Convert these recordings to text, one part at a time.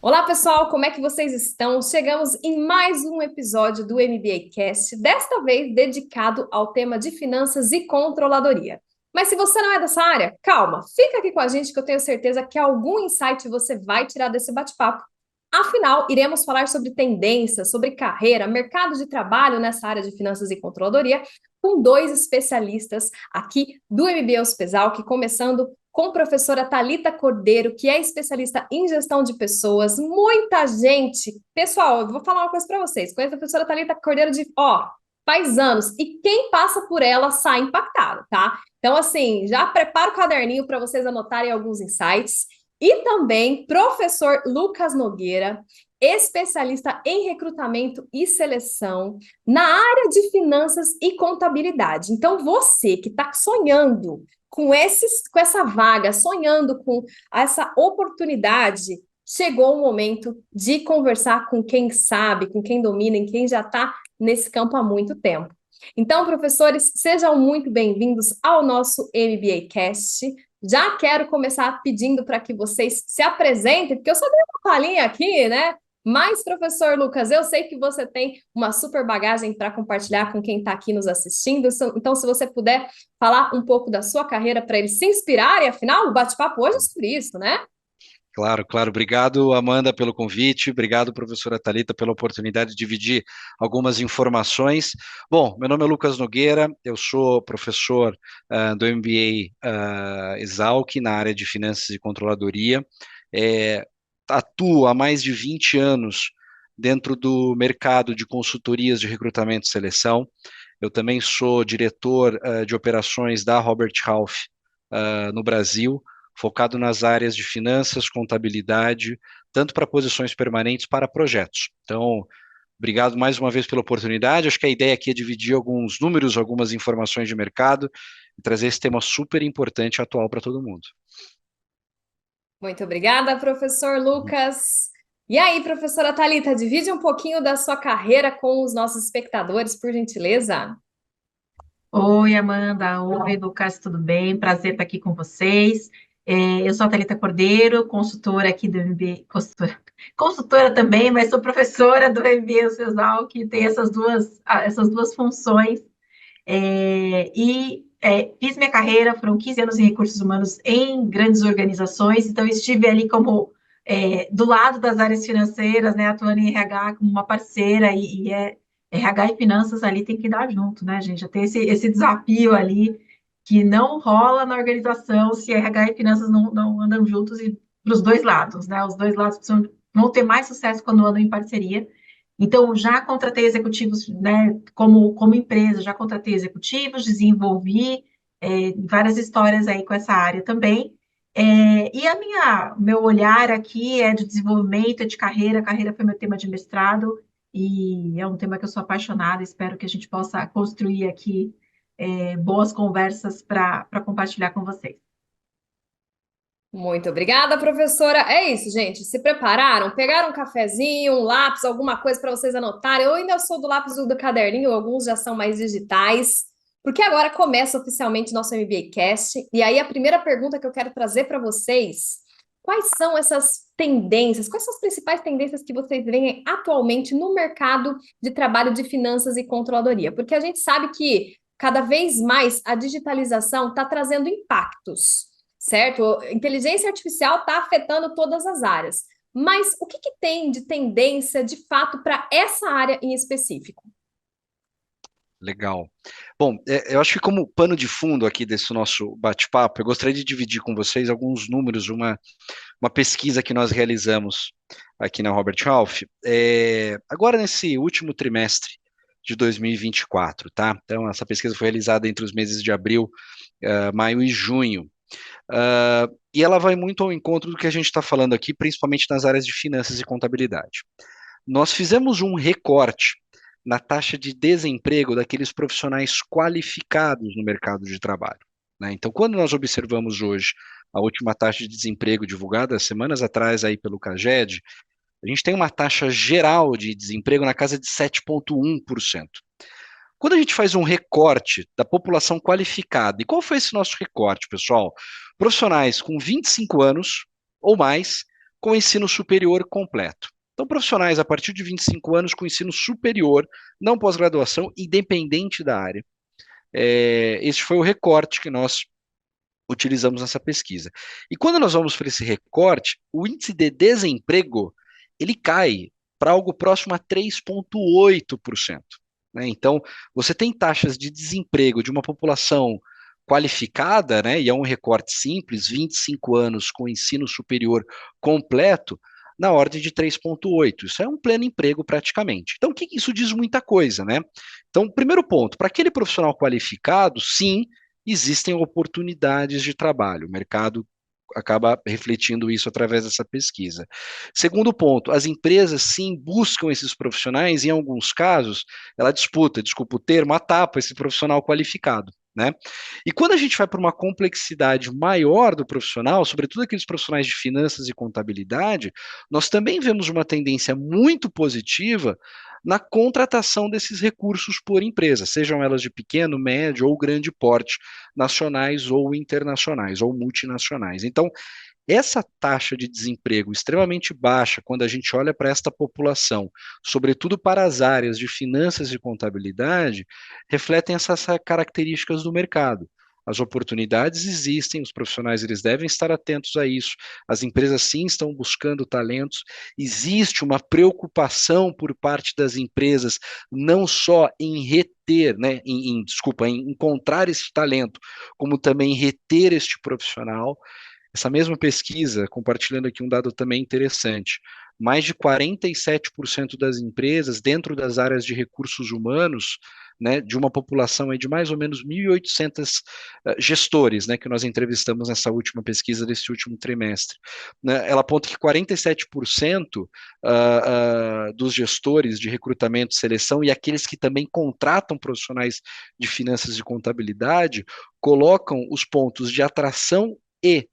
Olá, pessoal, como é que vocês estão? Chegamos em mais um episódio do MBA Cast, desta vez dedicado ao tema de finanças e controladoria. Mas se você não é dessa área, calma, fica aqui com a gente que eu tenho certeza que algum insight você vai tirar desse bate-papo. Afinal, iremos falar sobre tendências, sobre carreira, mercado de trabalho nessa área de finanças e controladoria, com dois especialistas aqui do MBA Hospesal, que começando com a professora Thalita Cordeiro, que é especialista em gestão de pessoas. Muita gente, pessoal, eu vou falar uma coisa para vocês. Conheço a professora Thalita Cordeiro faz anos, e quem passa por ela sai impactado, tá? Então, assim, já prepara o caderninho para vocês anotarem alguns insights. E também professor Lucas Nogueira, especialista em recrutamento e seleção na área de finanças e contabilidade. Então, você que está sonhando com essa vaga, sonhando com essa oportunidade, chegou o momento de conversar com quem sabe, com quem domina, em quem já está nesse campo há muito tempo. Então, professores, sejam muito bem-vindos ao nosso MBA Cast. Já quero começar pedindo para que vocês se apresentem, porque eu só dei uma palhinha aqui, né? Mas, professor Lucas, eu sei que você tem uma super bagagem para compartilhar com quem está aqui nos assistindo. Então, se você puder falar um pouco da sua carreira para eles se inspirarem, afinal, o bate-papo hoje é sobre isso, né? Claro, claro. Obrigado, Amanda, pelo convite. Obrigado, professora Thalita, pela oportunidade de dividir algumas informações. Bom, meu nome é Lucas Nogueira, eu sou professor do MBA Exalc na área de Finanças e Controladoria. Atuo há mais de 20 anos dentro do mercado de consultorias de recrutamento e seleção. Eu também sou diretor de operações da Robert Half no Brasil, focado nas áreas de finanças, contabilidade, tanto para posições permanentes para projetos. Então, obrigado mais uma vez pela oportunidade. Acho que a ideia aqui é dividir alguns números, algumas informações de mercado e trazer esse tema super importante e atual para todo mundo. Muito obrigada, professor Lucas. E aí, professora Thalita, divide um pouquinho da sua carreira com os nossos espectadores, por gentileza. Oi, Amanda. Oi, Lucas, tudo bem? Prazer estar aqui com vocês. Eu sou a Thalita Cordeiro, consultora aqui do MBA, consultora também, mas sou professora do MBA UCESAL, que tem essas duas funções. Fiz minha carreira, foram 15 anos em recursos humanos em grandes organizações, então estive ali como do lado das áreas financeiras, né, atuando em RH como uma parceira, RH e finanças ali tem que dar junto, né, gente? Já tem esse desafio ali que não rola na organização se RH e finanças não andam juntos e para os dois lados, né? Os dois lados vão ter mais sucesso quando andam em parceria. Então, já contratei executivos, né, como empresa, já contratei executivos, desenvolvi várias histórias aí com essa área também. Meu olhar aqui é de desenvolvimento, é de carreira, carreira foi meu tema de mestrado, e é um tema que eu sou apaixonada, espero que a gente possa construir aqui boas conversas para compartilhar com vocês. Muito obrigada, professora. É isso, gente. Se prepararam? Pegaram um cafezinho, um lápis, alguma coisa para vocês anotarem? Eu ainda sou do lápis ou do caderninho, alguns já são mais digitais, porque agora começa oficialmente nosso MBA Cast. E aí, a primeira pergunta que eu quero trazer para vocês: quais são essas tendências? Quais são as principais tendências que vocês veem atualmente no mercado de trabalho de finanças e controladoria? Porque a gente sabe que cada vez mais a digitalização está trazendo impactos, certo? A inteligência artificial está afetando todas as áreas. Mas o que, que tem de tendência, de fato, para essa área em específico? Legal. Bom, eu acho que como pano de fundo aqui desse nosso bate-papo, eu gostaria de dividir com vocês alguns números, uma pesquisa que nós realizamos aqui na Robert Half, agora nesse último trimestre de 2024, tá? Então, essa pesquisa foi realizada entre os meses de abril, maio e junho. E ela vai muito ao encontro do que a gente está falando aqui, principalmente nas áreas de finanças e contabilidade. Nós fizemos um recorte na taxa de desemprego daqueles profissionais qualificados no mercado de trabalho, né? Então, quando nós observamos hoje a última taxa de desemprego divulgada semanas atrás aí pelo CAGED, a gente tem uma taxa geral de desemprego na casa de 7,1%. Quando a gente faz um recorte da população qualificada, e qual foi esse nosso recorte, pessoal? Profissionais com 25 anos ou mais, com ensino superior completo. Então, profissionais a partir de 25 anos com ensino superior, não pós-graduação, independente da área. Esse foi o recorte que nós utilizamos nessa pesquisa. E quando nós vamos para esse recorte, o índice de desemprego, ele cai para algo próximo a 3,8%. Né? Então, você tem taxas de desemprego de uma população qualificada, né, e é um recorte simples, 25 anos com ensino superior completo, na ordem de 3,8. Isso é um pleno emprego praticamente. Então, isso diz muita coisa, né? Então, primeiro ponto, para aquele profissional qualificado, sim, existem oportunidades de trabalho. O mercado acaba refletindo isso através dessa pesquisa. Segundo ponto, as empresas sim buscam esses profissionais, e em alguns casos, ela disputa, desculpa o termo, a tapa esse profissional qualificado. Né? E quando a gente vai para uma complexidade maior do profissional, sobretudo aqueles profissionais de finanças e contabilidade, nós também vemos uma tendência muito positiva na contratação desses recursos por empresas, sejam elas de pequeno, médio ou grande porte, nacionais ou internacionais, ou multinacionais. Então, essa taxa de desemprego extremamente baixa, quando a gente olha para esta população, sobretudo para as áreas de finanças e contabilidade, refletem essas características do mercado. As oportunidades existem, os profissionais eles devem estar atentos a isso, as empresas sim estão buscando talentos, existe uma preocupação por parte das empresas, não só em reter, né, em encontrar esse talento, como também em reter este profissional. Essa mesma pesquisa, compartilhando aqui um dado também interessante, mais de 47% das empresas dentro das áreas de recursos humanos, né, de uma população aí de mais ou menos 1.800 gestores, né, que nós entrevistamos nessa última pesquisa desse último trimestre. Né, ela aponta que 47% dos gestores de recrutamento e seleção e aqueles que também contratam profissionais de finanças e contabilidade colocam os pontos de atração e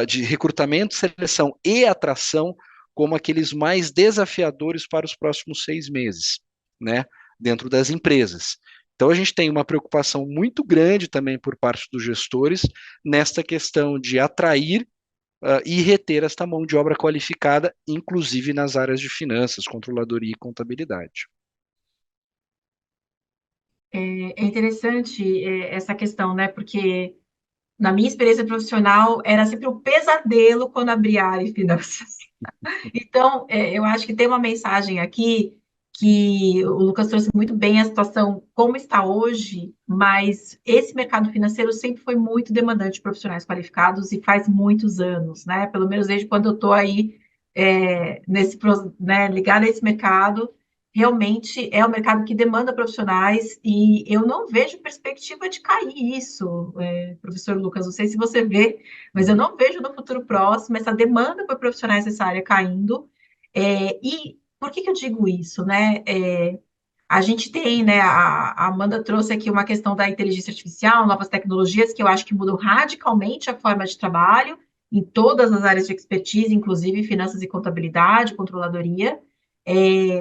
de recrutamento, seleção e atração como aqueles mais desafiadores para os próximos 6 meses, né, dentro das empresas. Então, a gente tem uma preocupação muito grande também por parte dos gestores nesta questão de atrair e reter esta mão de obra qualificada, inclusive nas áreas de finanças, controladoria e contabilidade. É interessante essa questão, né? Porque na minha experiência profissional era sempre um pesadelo quando abria a área de finanças. Então, eu acho que tem uma mensagem aqui que o Lucas trouxe muito bem a situação como está hoje, mas esse mercado financeiro sempre foi muito demandante de profissionais qualificados e faz muitos anos, né? Pelo menos desde quando eu estou aí né, ligada a esse mercado, realmente é um mercado que demanda profissionais e eu não vejo perspectiva de cair isso, professor Lucas, não sei se você vê, mas eu não vejo no futuro próximo essa demanda por profissionais dessa área caindo. E por que eu digo isso, né? A gente tem, né? A Amanda trouxe aqui uma questão da inteligência artificial, novas tecnologias que eu acho que mudam radicalmente a forma de trabalho em todas as áreas de expertise, inclusive finanças e contabilidade, controladoria.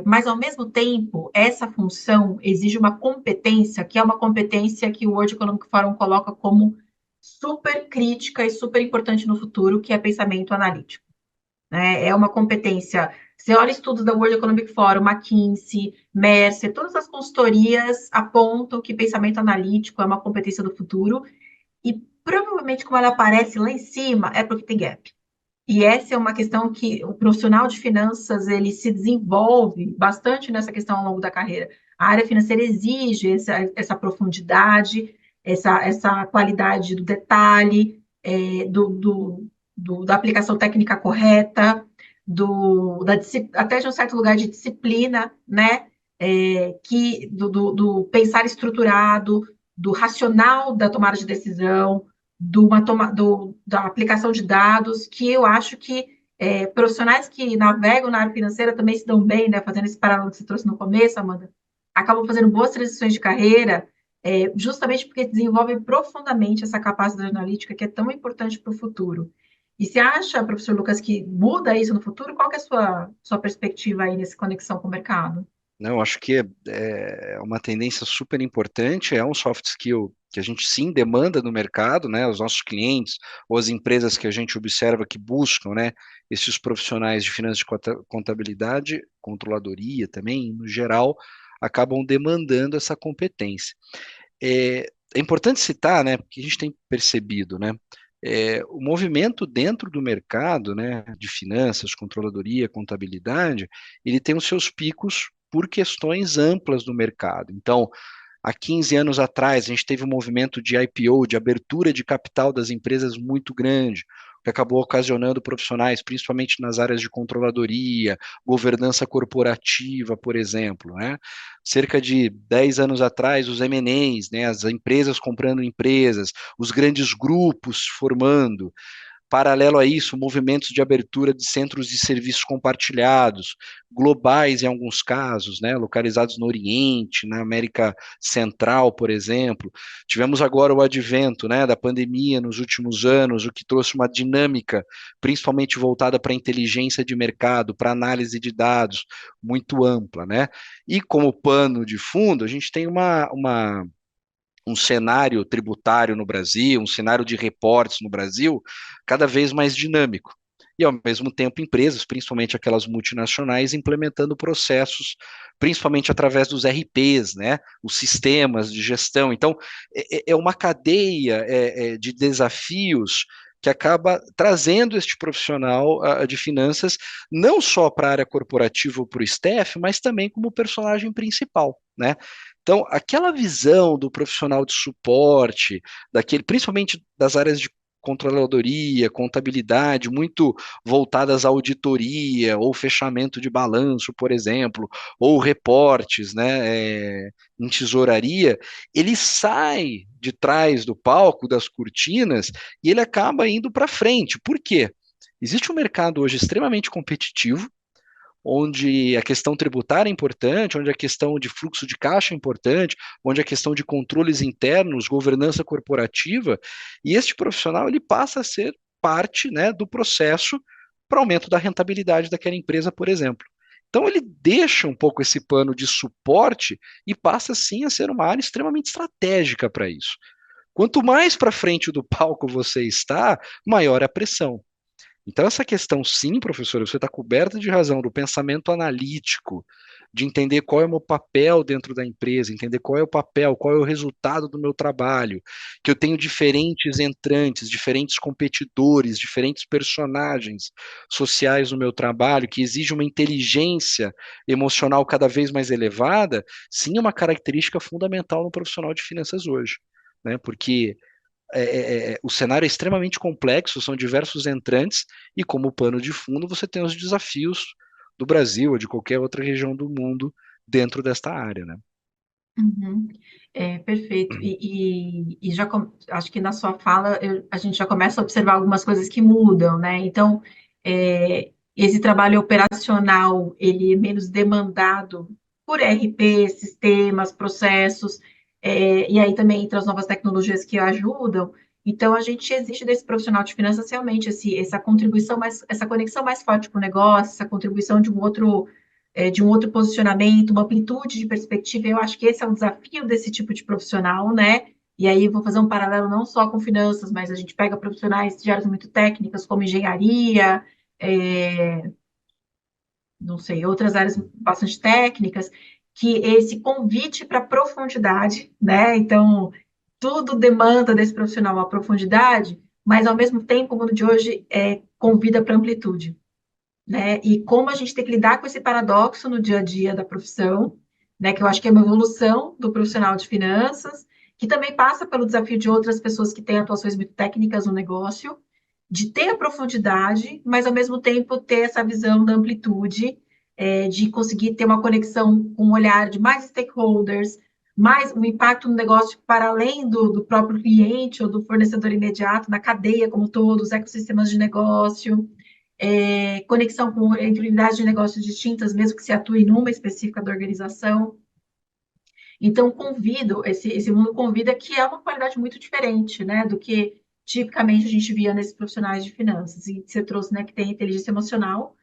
Mas, ao mesmo tempo, essa função exige uma competência, que é uma competência que o World Economic Forum coloca como super crítica e super importante no futuro, que é pensamento analítico. Né? É uma competência. Você olha estudos da World Economic Forum, McKinsey, Mercer, todas as consultorias apontam que pensamento analítico é uma competência do futuro, e provavelmente, como ela aparece lá em cima, é porque tem gap. E essa é uma questão que o profissional de finanças ele se desenvolve bastante nessa questão ao longo da carreira. A área financeira exige essa profundidade, essa qualidade do detalhe, da aplicação técnica correta, até de um certo lugar de disciplina, né? Do pensar estruturado, do racional da tomada de decisão, da aplicação de dados, que eu acho que profissionais que navegam na área financeira também se dão bem, né? Fazendo esse paralelo que você trouxe no começo, Amanda, acabam fazendo boas transições de carreira, justamente porque desenvolvem profundamente essa capacidade analítica que é tão importante para o futuro. E você acha, professor Lucas, que muda isso no futuro? Qual que é a sua perspectiva aí nessa conexão com o mercado? Não, eu acho que é uma tendência super importante, é um soft skill que a gente sim demanda no mercado, né? Os nossos clientes ou as empresas que a gente observa que buscam, né, esses profissionais de finanças de contabilidade, controladoria também, no geral, acabam demandando essa competência. É importante citar, né, porque a gente tem percebido, né, o movimento dentro do mercado, né, de finanças, controladoria, contabilidade, ele tem os seus picos por questões amplas do mercado. Então, há 15 anos atrás, a gente teve um movimento de IPO, de abertura de capital das empresas muito grande, que acabou ocasionando profissionais, principalmente nas áreas de controladoria, governança corporativa, por exemplo, né? Cerca de 10 anos atrás, os M&As, né, as empresas comprando empresas, os grandes grupos formando. Paralelo a isso, movimentos de abertura de centros de serviços compartilhados, globais em alguns casos, né, localizados no Oriente, na América Central, por exemplo. Tivemos agora o advento, né, da pandemia nos últimos anos, o que trouxe uma dinâmica, principalmente voltada para a inteligência de mercado, para análise de dados, muito ampla, né? E como pano de fundo, a gente tem um cenário tributário no Brasil, um cenário de reportes no Brasil cada vez mais dinâmico. E, ao mesmo tempo, empresas, principalmente aquelas multinacionais, implementando processos, principalmente através dos RPs, né? Os sistemas de gestão. Então, é uma cadeia de desafios que acaba trazendo este profissional de finanças, não só para a área corporativa ou para o staff, mas também como personagem principal, né? Então, aquela visão do profissional de suporte, daquele, principalmente das áreas de controladoria, contabilidade, muito voltadas à auditoria ou fechamento de balanço, por exemplo, ou reportes, né, em tesouraria, ele sai de trás do palco, das cortinas, e ele acaba indo para frente. Por quê? Existe um mercado hoje extremamente competitivo, onde a questão tributária é importante, onde a questão de fluxo de caixa é importante, onde a questão de controles internos, governança corporativa, e este profissional ele passa a ser parte, né, do processo para aumento da rentabilidade daquela empresa, por exemplo. Então ele deixa um pouco esse pano de suporte e passa sim a ser uma área extremamente estratégica para isso. Quanto mais para frente do palco você está, maior é a pressão. Então, essa questão, sim, professor, você está coberta de razão, do pensamento analítico, de entender qual é o meu papel dentro da empresa, entender qual é o papel, qual é o resultado do meu trabalho, que eu tenho diferentes entrantes, diferentes competidores, diferentes personagens sociais no meu trabalho, que exige uma inteligência emocional cada vez mais elevada, sim, é uma característica fundamental no profissional de finanças hoje, né? Porque o cenário é extremamente complexo, são diversos entrantes, e como pano de fundo você tem os desafios do Brasil ou de qualquer outra região do mundo dentro desta área, né? Uhum. Perfeito. E já acho que na sua fala a gente já começa a observar algumas coisas que mudam, né? Então, esse trabalho operacional ele é menos demandado por RP, sistemas, processos, e aí também entra as novas tecnologias que ajudam. Então, a gente exige desse profissional de finanças realmente essa contribuição essa conexão mais forte com o negócio, essa contribuição de um outro posicionamento, uma amplitude de perspectiva. Eu acho que esse é o desafio desse tipo de profissional, né? E aí vou fazer um paralelo não só com finanças, mas a gente pega profissionais de áreas muito técnicas, como engenharia, não sei, outras áreas bastante técnicas, que esse convite para profundidade, né? Então, tudo demanda desse profissional a profundidade, mas ao mesmo tempo, o mundo de hoje convida para amplitude, né? E como a gente tem que lidar com esse paradoxo no dia a dia da profissão, né? Que eu acho que é uma evolução do profissional de finanças, que também passa pelo desafio de outras pessoas que têm atuações muito técnicas no negócio, de ter a profundidade, mas ao mesmo tempo ter essa visão da amplitude, de conseguir ter uma conexão com um olhar de mais stakeholders, mais um impacto no negócio para além do próprio cliente ou do fornecedor imediato, na cadeia como todos, ecossistemas de negócio, conexão entre unidades de negócios distintas, mesmo que se atue numa específica da organização. Então, esse mundo convida que é uma qualidade muito diferente, né, do que tipicamente a gente via nesses profissionais de finanças. E você trouxe, né, que tem a inteligência emocional,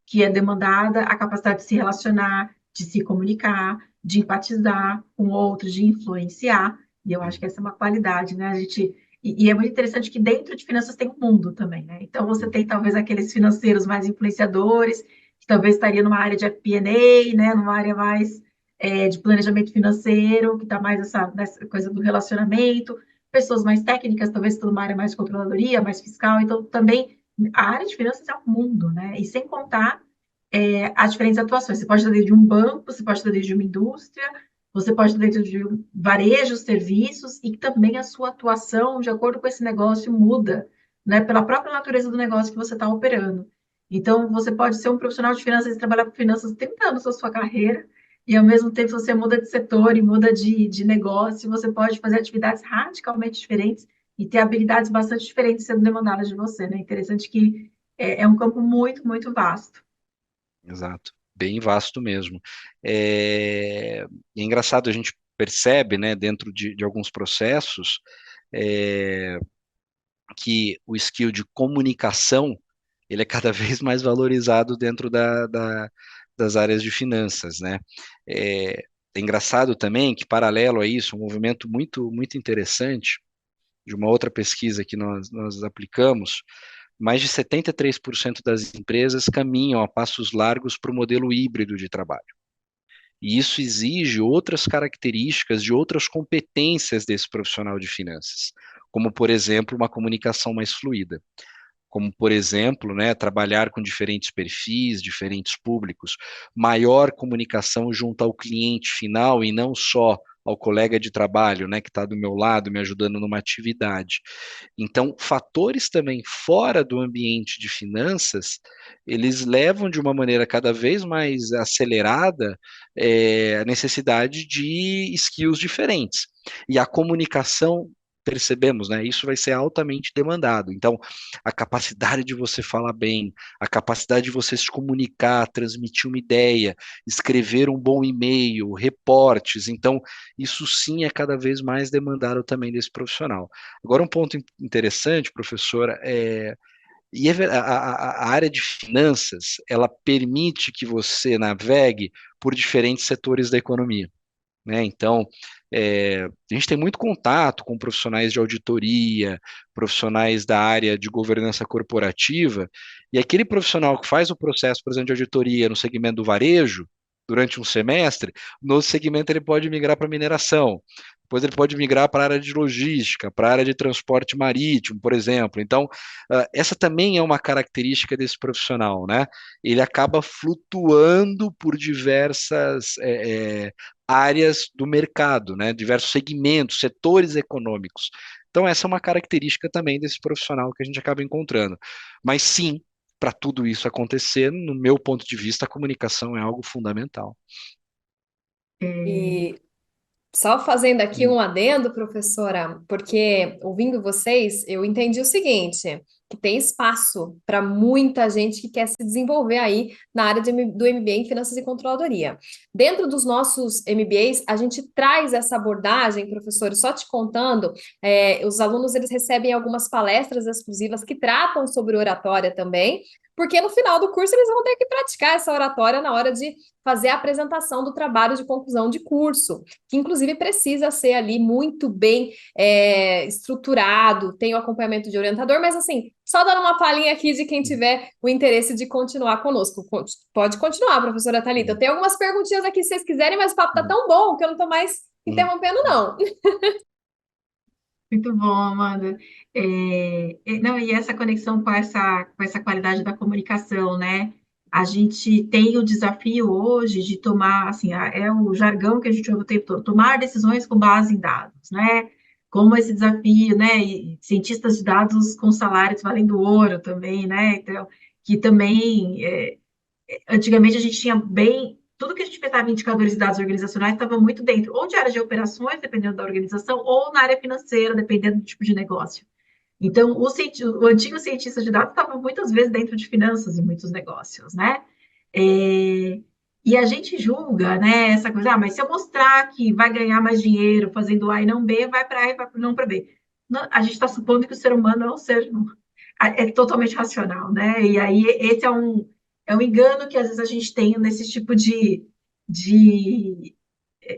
que é demandada, a capacidade de se relacionar, de se comunicar, de empatizar com outros, de influenciar, e eu acho que essa é uma qualidade, né? E é muito interessante que dentro de finanças tem um mundo também, né? Então, você tem talvez aqueles financeiros mais influenciadores, que talvez estaria numa área de FP&A, né? Numa área mais de planejamento financeiro, que está mais nessa coisa do relacionamento, pessoas mais técnicas, talvez numa área mais de controladoria, mais fiscal, então também a área de finanças é um mundo, né? E sem contar as diferentes atuações. Você pode estar dentro de um banco, você pode estar dentro de uma indústria, você pode estar dentro de um varejo, serviços, e também a sua atuação, de acordo com esse negócio, muda, né? Pela própria natureza do negócio que você está operando. Então, você pode ser um profissional de finanças e trabalhar com finanças 30 anos da sua carreira, e ao mesmo tempo você muda de setor e muda de negócio, você pode fazer atividades radicalmente diferentes e ter habilidades bastante diferentes sendo demandadas de você, né? Interessante que é um campo muito, muito vasto. Exato, bem vasto mesmo. É, e é engraçado, a gente percebe, né, dentro de alguns processos, é, que o skill de comunicação, ele é cada vez mais valorizado dentro das áreas de finanças, né? É engraçado também que, paralelo a isso, um movimento muito, muito interessante, de uma outra pesquisa que nós aplicamos, mais de 73% das empresas caminham a passos largos para o modelo híbrido de trabalho. E isso exige outras características de outras competências desse profissional de finanças, como, por exemplo, uma comunicação mais fluida, como, por exemplo, né, trabalhar com diferentes perfis, diferentes públicos, maior comunicação junto ao cliente final e não só ao colega de trabalho, né, que está do meu lado, me ajudando numa atividade. Então, fatores também fora do ambiente de finanças, eles levam de uma maneira cada vez mais acelerada a necessidade de skills diferentes. E a comunicação, percebemos, né? Isso vai ser altamente demandado. Então, a capacidade de você falar bem, a capacidade de você se comunicar, transmitir uma ideia, escrever um bom e-mail, reportes. Então, isso sim é cada vez mais demandado também desse profissional. Agora, um ponto interessante, professora, a área de finanças, ela permite que você navegue por diferentes setores da economia, né? Então, a gente tem muito contato com profissionais de auditoria, profissionais da área de governança corporativa, e aquele profissional que faz o processo, por exemplo, de auditoria no segmento do varejo, durante um semestre, no segmento ele pode migrar para mineração, depois ele pode migrar para a área de logística, para a área de transporte marítimo, por exemplo. Então, essa também é uma característica desse profissional, né? Ele acaba flutuando por diversas áreas do mercado, né? Diversos segmentos, setores econômicos. Então, essa é uma característica também desse profissional que a gente acaba encontrando. Mas sim, para tudo isso acontecer, no meu ponto de vista, a comunicação é algo fundamental. É, E só fazendo aqui Hum. um adendo, professora, porque ouvindo vocês, eu entendi o seguinte, que tem espaço para muita gente que quer se desenvolver aí na área do MBA em Finanças e Controladoria. Dentro dos nossos MBAs, a gente traz essa abordagem, professor, só te contando, os alunos eles recebem algumas palestras exclusivas que tratam sobre oratória também, porque no final do curso eles vão ter que praticar essa oratória na hora de fazer a apresentação do trabalho de conclusão de curso, que inclusive precisa ser ali muito bem estruturado, tem o acompanhamento de orientador, mas assim, só dando uma palhinha aqui de quem tiver o interesse de continuar conosco. Pode continuar, professora Thalita. Eu tenho algumas perguntinhas aqui se vocês quiserem, mas o papo tá tão bom que eu não tô mais interrompendo, não. muito bom, Amanda. Não, e essa conexão com essa qualidade da comunicação, né? A gente tem o desafio hoje de tomar, assim, é o jargão que a gente ouve o tempo todo, tomar decisões com base em dados, né? Como esse desafio, né? E cientistas de dados com salários valendo ouro também, né? Então, que também antigamente a gente tinha bem. Tudo que a gente pensava em indicadores de dados organizacionais estava muito dentro, ou de área de operações, dependendo da organização, ou na área financeira, dependendo do tipo de negócio. Então, o antigo cientista de dados estava muitas vezes dentro de finanças em muitos negócios, né? É, e a gente julga, né, essa coisa, mas se eu mostrar que vai ganhar mais dinheiro fazendo A e não B, vai para A e vai não para B. Não, a gente está supondo que o ser humano é um ser totalmente racional, né? E aí esse é um engano que às vezes a gente tem nesse tipo de,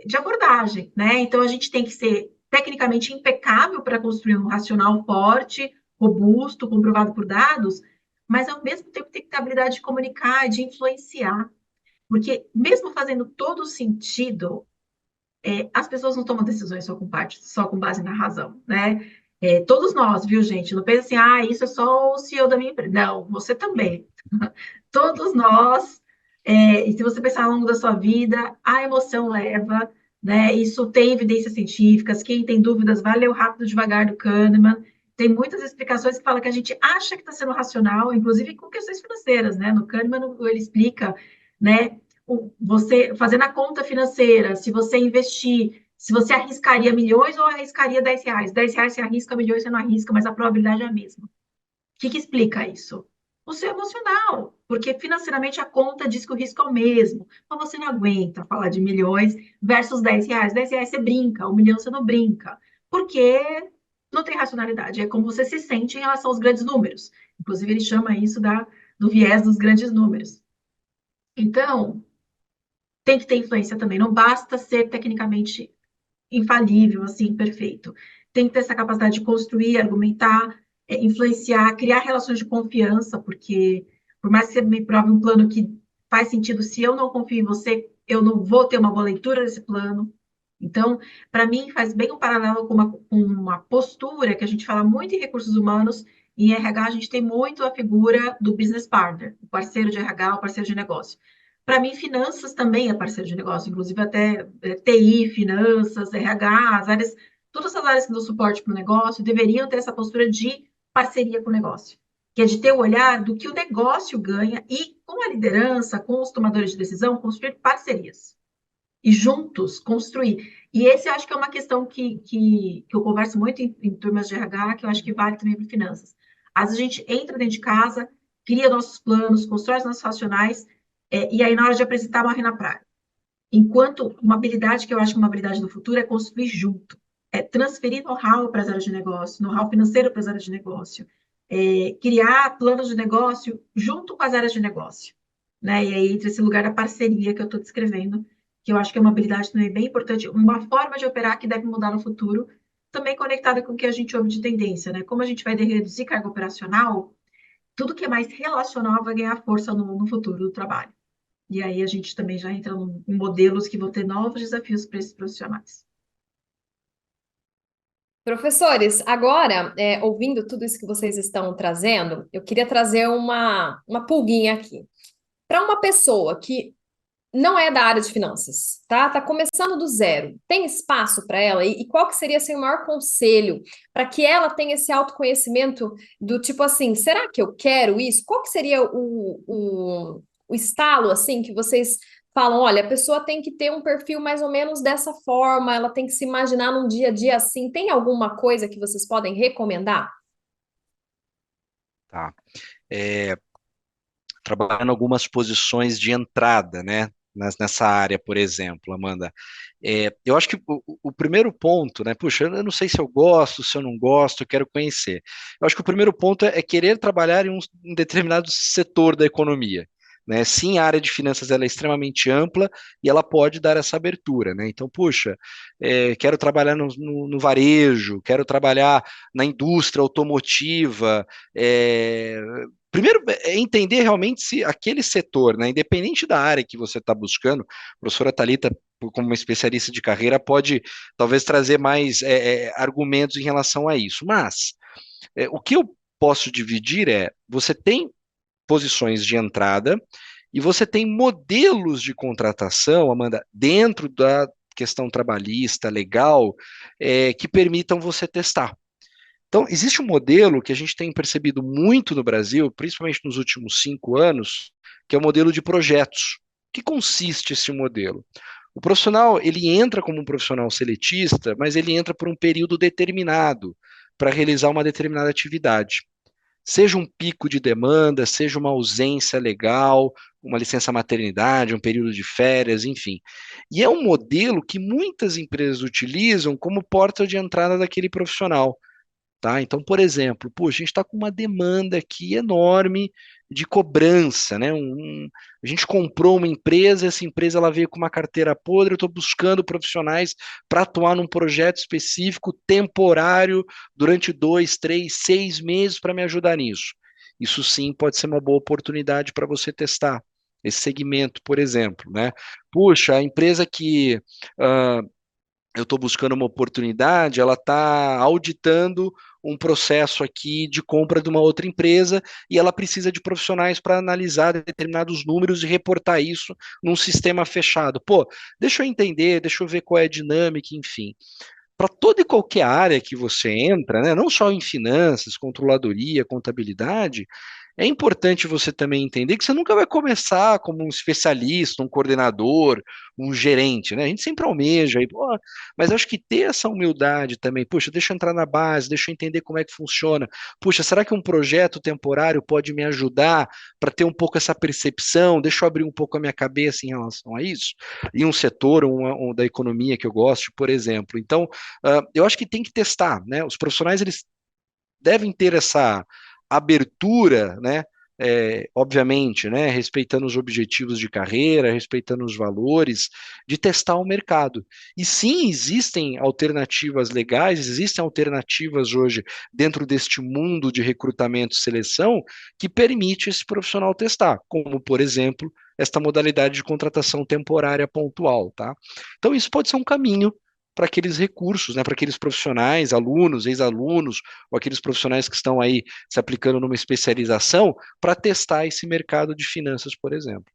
de abordagem, né? Então, a gente tem que ser tecnicamente impecável para construir um racional forte, robusto, comprovado por dados, mas, ao mesmo tempo, tem que ter a habilidade de comunicar, de influenciar. Porque, mesmo fazendo todo sentido, as pessoas não tomam decisões só com base na razão, né? Todos nós, viu, gente? Não pensa assim, isso é só o CEO da minha empresa. Não, você também. Todos nós, e se você pensar ao longo da sua vida, a emoção leva, né? Isso tem evidências científicas. Quem tem dúvidas, vai ler o Rápido e Devagar do Kahneman. Tem muitas explicações que falam que a gente acha que está sendo racional, inclusive com questões financeiras, né? No Kahneman, ele explica, né? Você fazendo a conta financeira, se você investir, se você arriscaria milhões ou arriscaria R$ 10. R$ 10 você arrisca, milhões você não arrisca, mas a probabilidade é a mesma. O que explica isso? O seu emocional, porque financeiramente a conta diz que o risco é o mesmo, mas você não aguenta falar de milhões versus R$ 10. R$ 10 você brinca, 1 milhão você não brinca, porque não tem racionalidade, é como você se sente em relação aos grandes números. Inclusive, ele chama isso do viés dos grandes números. Então, tem que ter influência também, não basta ser tecnicamente infalível, assim, perfeito. Tem que ter essa capacidade de construir, argumentar, influenciar, criar relações de confiança, porque por mais que você me prove um plano que faz sentido, se eu não confio em você, eu não vou ter uma boa leitura desse plano. Então, para mim, faz bem um paralelo com uma postura que a gente fala muito em recursos humanos, e em RH a gente tem muito a figura do business partner, o parceiro de RH, o parceiro de negócio. Para mim, finanças também é parceiro de negócio, inclusive até TI, finanças, RH, as áreas, todas as áreas que dão suporte para o negócio deveriam ter essa postura de parceria com o negócio, que é de ter o olhar do que o negócio ganha e, com a liderança, com os tomadores de decisão, construir parcerias e juntos construir. E esse eu acho que é uma questão que eu converso muito em turmas de RH, que eu acho que vale também para finanças. Às vezes a gente entra dentro de casa, cria nossos planos, constrói os nossos racionais, e aí na hora de apresentar, morre na praia. Enquanto uma habilidade que eu acho que é uma habilidade do futuro é construir junto, é transferir know-how para as áreas de negócio, know-how financeiro para as áreas de negócio, criar planos de negócio junto com as áreas de negócio, né? E aí entra esse lugar da parceria que eu estou descrevendo, que eu acho que é uma habilidade também bem importante, uma forma de operar que deve mudar no futuro, também conectada com o que a gente ouve de tendência, né? Como a gente vai reduzir carga operacional, tudo que é mais relacional vai ganhar força no futuro do trabalho. E aí a gente também já entra em modelos que vão ter novos desafios para esses profissionais. Professores, agora, ouvindo tudo isso que vocês estão trazendo, eu queria trazer uma pulguinha aqui. Para uma pessoa que não é da área de finanças, tá? Tá começando do zero. Tem espaço para ela? E qual que seria assim, o maior conselho para que ela tenha esse autoconhecimento do tipo assim, será que eu quero isso? Qual que seria o estalo assim que vocês falam, olha, a pessoa tem que ter um perfil mais ou menos dessa forma, ela tem que se imaginar num dia a dia assim. Tem alguma coisa que vocês podem recomendar? Tá. É, trabalhando algumas posições de entrada, né? Nessa área, por exemplo, Amanda. Eu acho que o primeiro ponto, né? Puxa, eu não sei se eu gosto, se eu não gosto, eu quero conhecer. Eu acho que o primeiro ponto é querer trabalhar em um determinado setor da economia. Né? Sim, a área de finanças ela é extremamente ampla e ela pode dar essa abertura. Né? Então, puxa, quero trabalhar no varejo, quero trabalhar na indústria automotiva, primeiro, é entender realmente se aquele setor, né, independente da área que você está buscando, a professora Thalita, como uma especialista de carreira, pode talvez trazer mais argumentos em relação a isso. Mas o que eu posso dividir você tem posições de entrada e você tem modelos de contratação, Amanda, dentro da questão trabalhista, legal, que permitam você testar. Então, existe um modelo que a gente tem percebido muito no Brasil, principalmente nos últimos 5 anos, que é o modelo de projetos. O que consiste esse modelo? O profissional, ele entra como um profissional seletista, mas ele entra por um período determinado para realizar uma determinada atividade. Seja um pico de demanda, seja uma ausência legal, uma licença maternidade, um período de férias, enfim. E é um modelo que muitas empresas utilizam como porta de entrada daquele profissional. Tá? Então, por exemplo, a gente está com uma demanda aqui enorme de cobrança, né? A gente comprou uma empresa, essa empresa ela veio com uma carteira podre, eu estou buscando profissionais para atuar num projeto específico, temporário, durante 2, 3, 6 meses para me ajudar nisso. Isso sim pode ser uma boa oportunidade para você testar esse segmento, por exemplo, né? Puxa, a empresa que eu estou buscando uma oportunidade, ela está auditando um processo aqui de compra de uma outra empresa e ela precisa de profissionais para analisar determinados números e reportar isso num sistema fechado. Pô, deixa eu entender, deixa eu ver qual é a dinâmica, enfim. Para toda e qualquer área que você entra, né, não só em finanças, controladoria, contabilidade, é importante você também entender que você nunca vai começar como um especialista, um coordenador, um gerente, né? A gente sempre almeja, aí, pô, mas acho que ter essa humildade também, puxa, deixa eu entrar na base, deixa eu entender como é que funciona. Puxa, será que um projeto temporário pode me ajudar para ter um pouco essa percepção? Deixa eu abrir um pouco a minha cabeça em relação a isso. E um setor da economia que eu gosto, por exemplo. Então, eu acho que tem que testar, né? Os profissionais eles devem ter essa abertura, né? Obviamente, né, respeitando os objetivos de carreira, respeitando os valores, de testar o mercado. E sim, existem alternativas legais, existem alternativas hoje dentro deste mundo de recrutamento e seleção que permite esse profissional testar, como, por exemplo, esta modalidade de contratação temporária pontual, tá? Então, isso pode ser um caminho para aqueles recursos, né, para aqueles profissionais, alunos, ex-alunos, ou aqueles profissionais que estão aí se aplicando numa especialização, para testar esse mercado de finanças, por exemplo.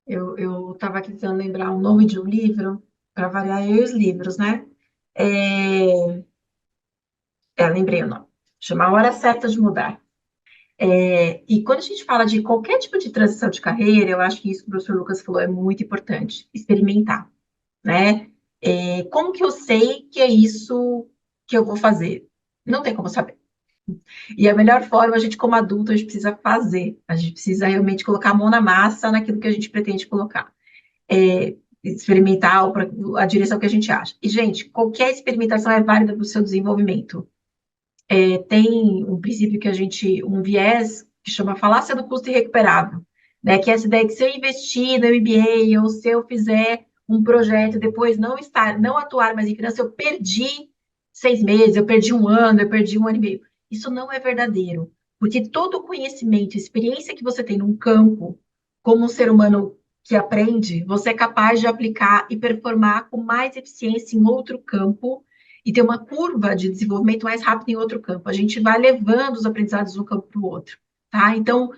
Eu estava aqui tentando lembrar o nome de um livro, para variar eu e os livros, né? É, lembrei o nome. Chama A Hora Certa de Mudar. E quando a gente fala de qualquer tipo de transição de carreira, eu acho que isso que o professor Lucas falou é muito importante, experimentar, né? Como que eu sei que é isso que eu vou fazer? Não tem como saber. E a melhor forma, a gente como adulto, a gente precisa fazer. A gente precisa realmente colocar a mão na massa naquilo que a gente pretende colocar. Experimentar a direção que a gente acha. E, gente, qualquer experimentação é válida para o seu desenvolvimento. Tem um princípio que um viés que chama falácia do custo irrecuperável, né? Que é essa ideia que se eu investir no MBA ou se eu fizer um projeto e depois não atuar mais em finanças, eu perdi 6 meses, eu perdi um ano, eu perdi um ano e meio. Isso não é verdadeiro, porque todo o conhecimento, experiência que você tem num campo, como um ser humano que aprende, você é capaz de aplicar e performar com mais eficiência em outro campo e ter uma curva de desenvolvimento mais rápida em outro campo. A gente vai levando os aprendizados de um campo para o outro, tá? Então,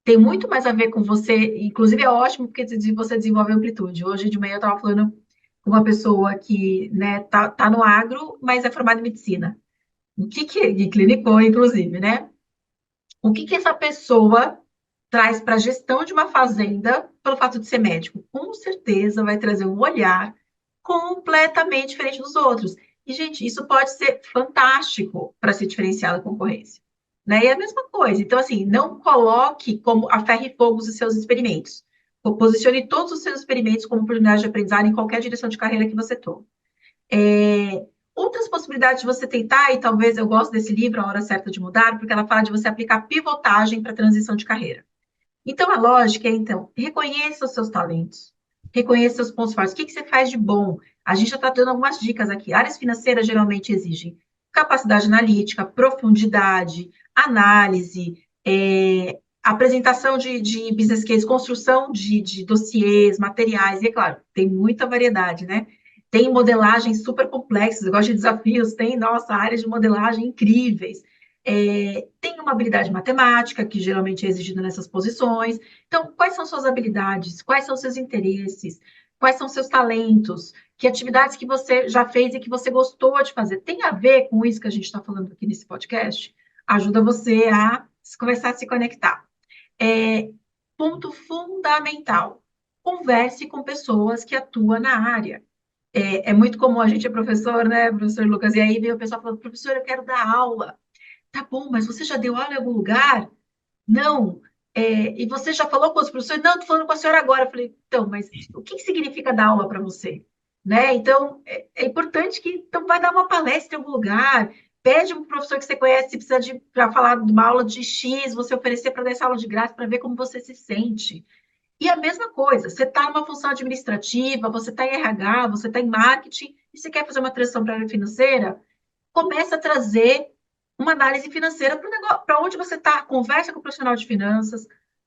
tem muito mais a ver com você, inclusive é ótimo porque você desenvolve amplitude. Hoje de manhã eu estava falando com uma pessoa que, né, tá no agro, mas é formada em medicina. E clinicou, inclusive, né? O que essa pessoa traz para a gestão de uma fazenda pelo fato de ser médico? Com certeza vai trazer um olhar completamente diferente dos outros. E, gente, isso pode ser fantástico para se diferenciar da concorrência. Né? E é a mesma coisa. Então, assim, não coloque como a ferro e fogo os seus experimentos. Posicione todos os seus experimentos como oportunidade de aprendizado em qualquer direção de carreira que você tome. Outras possibilidades de você tentar, e talvez eu gosto desse livro, A Hora Certa de Mudar, porque ela fala de você aplicar pivotagem para transição de carreira. Então, a lógica é, então, reconheça os seus talentos, reconheça os seus pontos fortes. O que você faz de bom? A gente já está dando algumas dicas aqui. Áreas financeiras geralmente exigem capacidade analítica, profundidade, análise, apresentação de business case, construção de dossiês, materiais, e é claro, tem muita variedade, né? Tem modelagens super complexas, eu gosto de desafios, tem, nossa, áreas de modelagem incríveis. Tem uma habilidade matemática, que geralmente é exigida nessas posições. Então, quais são suas habilidades? Quais são seus interesses? Quais são seus talentos? Que atividades que você já fez e que você gostou de fazer? Tem a ver com isso que a gente está falando aqui nesse podcast? Ajuda você a começar a se conectar. Ponto fundamental: converse com pessoas que atuam na área. É muito comum, a gente é professor, né, professor Lucas, e aí vem o pessoal falando, professor, eu quero dar aula. Tá bom, mas você já deu aula em algum lugar? Não. E você já falou com os professores? Não, estou falando com a senhora agora. Eu falei, então, mas o que significa dar aula para você? né? Então, é importante que então vai dar uma palestra em algum lugar, pede um professor que você conhece, se precisa de para falar de uma aula de X, você oferecer para dar essa aula de graça para ver como você se sente. E a mesma coisa, você está numa função administrativa, você está em RH, você está em marketing, e você quer fazer uma transição para a área financeira, começa a trazer uma análise financeira para o negócio, para onde você está, conversa com o profissional de finanças,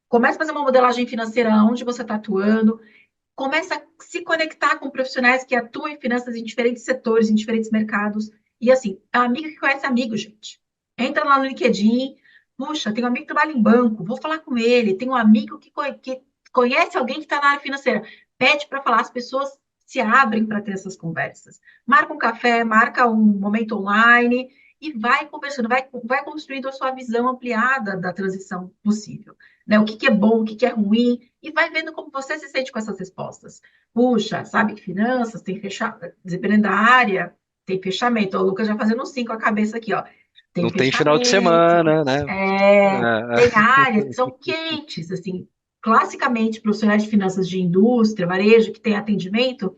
começa a fazer uma modelagem financeira onde você está atuando, começa a se conectar com profissionais que atuam em finanças em diferentes setores, em diferentes mercados. E assim, a amiga que conhece amigo, gente. Entra lá no LinkedIn, puxa, tem um amigo que trabalha em banco, vou falar com ele. Tem um amigo que conhece alguém que está na área financeira. Pede para falar, as pessoas se abrem para ter essas conversas. Marca um café, marca um momento online e vai conversando, vai construindo a sua visão ampliada da transição possível. Né? O que é bom, o que é ruim, e vai vendo como você se sente com essas respostas. Puxa, sabe que finanças tem fechamento, dependendo da área, tem fechamento. Ó, o Lucas já fazendo um 5 a cabeça aqui, ó. Tem Não tem final de fechamento, semana, né? tem áreas que são quentes, assim, classicamente, profissionais de finanças de indústria, varejo, que tem atendimento,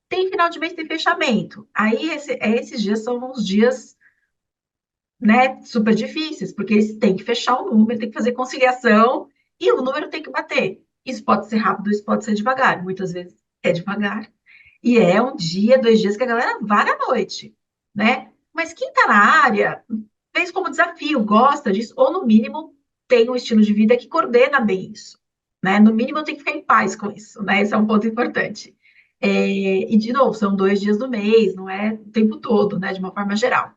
tem final de mês, tem fechamento. Aí, esses dias são uns dias, né, super difíceis, porque eles têm que fechar o número, tem que fazer conciliação e o número tem que bater. Isso pode ser rápido, isso pode ser devagar. Muitas vezes é devagar. E é um dia, 2 dias que a galera vai à noite, né? Mas quem está na área fez como desafio, gosta disso, ou no mínimo tem um estilo de vida que coordena bem isso, né? No mínimo tem que ficar em paz com isso, né? Esse é um ponto importante. E, de novo, são 2 dias do mês, não é o tempo todo, né? De uma forma geral.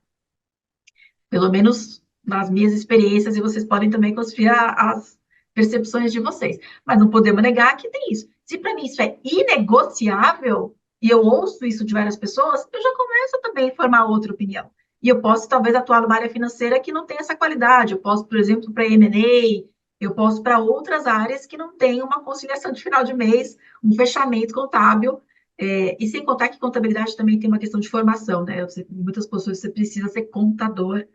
Pelo menos nas minhas experiências, e vocês podem também confiar as percepções de vocês. Mas não podemos negar que tem isso. Se para mim isso é inegociável, e eu ouço isso de várias pessoas, eu já começo também a formar outra opinião. E eu posso, talvez, atuar numa área financeira que não tem essa qualidade. Eu posso, por exemplo, para M&A, eu posso para outras áreas que não têm uma conciliação de final de mês, um fechamento contábil. E sem contar que contabilidade também tem uma questão de formação, né? Muitas pessoas você precisa ser contador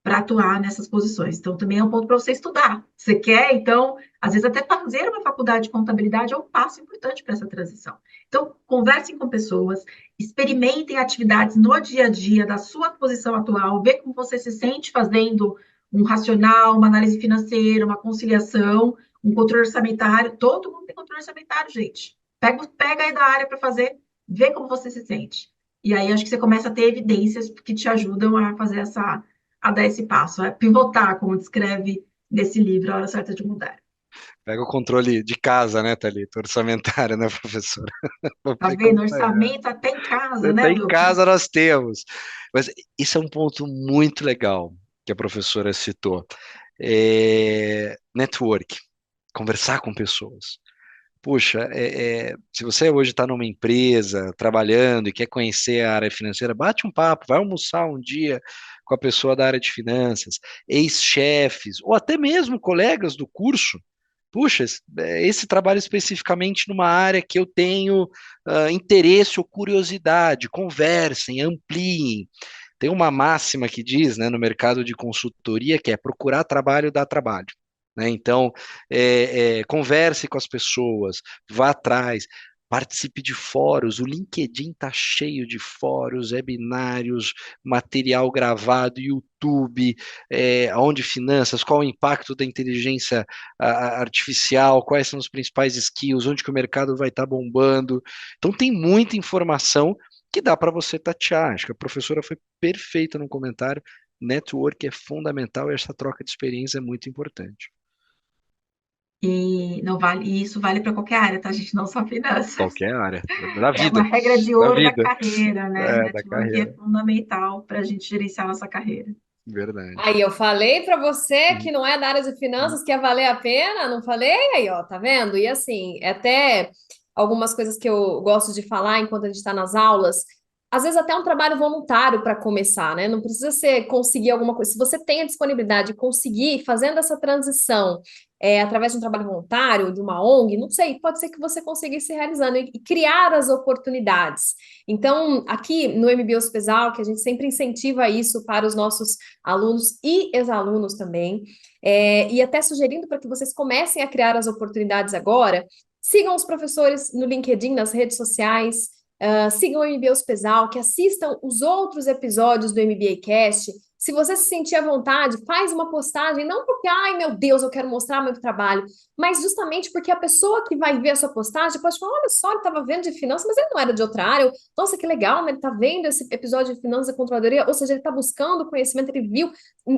para atuar nessas posições. Então, também é um ponto para você estudar. Você quer, então, às vezes, até fazer uma faculdade de contabilidade é um passo importante para essa transição. Então, conversem com pessoas, experimentem atividades no dia a dia da sua posição atual, vê como você se sente fazendo um racional, uma análise financeira, uma conciliação, um controle orçamentário. Todo mundo tem controle orçamentário, gente. Pega aí da área para fazer, vê como você se sente. E aí, acho que você começa a ter evidências que te ajudam a fazer a dar esse passo, a pivotar, como descreve nesse livro, A Hora Certa de Mudar. Pega o controle de casa, né, Thalita? Orçamentário, né, professora? Pra Tá poder vendo? acompanhar. Orçamento até em casa, Até né, em Lucas? casa nós temos. Mas isso é um ponto muito legal que a professora citou. Network, conversar com pessoas. Puxa, se você hoje está numa empresa trabalhando e quer conhecer a área financeira, bate um papo, vai almoçar um dia com a pessoa da área de finanças, ex-chefes, ou até mesmo colegas do curso. Puxa, esse trabalho especificamente numa área que eu tenho interesse ou curiosidade, conversem, ampliem. Tem uma máxima que diz, né, no mercado de consultoria, que é procurar trabalho dá trabalho. Né? Então, converse com as pessoas, vá atrás, participe de fóruns. O LinkedIn está cheio de fóruns, webinários, material gravado, YouTube, onde finanças, qual o impacto da inteligência artificial, quais são os principais skills, onde que o mercado vai estar bombando. Então, tem muita informação que dá para você tatear. Acho que a professora foi perfeita no comentário. Network é fundamental e essa troca de experiência é muito importante. E não vale, e isso vale para qualquer área, tá, gente? Não só finanças. Qualquer área, da É uma vida, regra de da ouro da vida, carreira, né? da Network é carreira, fundamental para a gente gerenciar a nossa carreira. verdade. Aí eu falei para você Uhum. que não é da área de finanças que ia valer a pena, não falei? Aí, ó, tá vendo? E assim, até algumas coisas que eu gosto de falar enquanto a gente está nas aulas, às vezes até um trabalho voluntário para começar, né? Não precisa ser conseguir alguma coisa. Se você tem a disponibilidade de conseguir fazendo essa transição através de um trabalho voluntário, de uma ONG, não sei, pode ser que você consiga ir se realizando e criar as oportunidades. Então, aqui no MBA Hospesal, que a gente sempre incentiva isso para os nossos alunos e ex-alunos também, e até sugerindo para que vocês comecem a criar as oportunidades agora, sigam os professores no LinkedIn, nas redes sociais, sigam o MBA Hospesal, que assistam os outros episódios do MBA Cast. Se você se sentir à vontade, faz uma postagem, não porque, ai meu Deus, eu quero mostrar meu trabalho, mas justamente porque a pessoa que vai ver a sua postagem pode falar, olha só, ele estava vendo de finanças, mas ele não era de outra área. Nossa, que legal, né? Ele está vendo esse episódio de finanças e controladoria, ou seja, ele está buscando conhecimento, ele viu.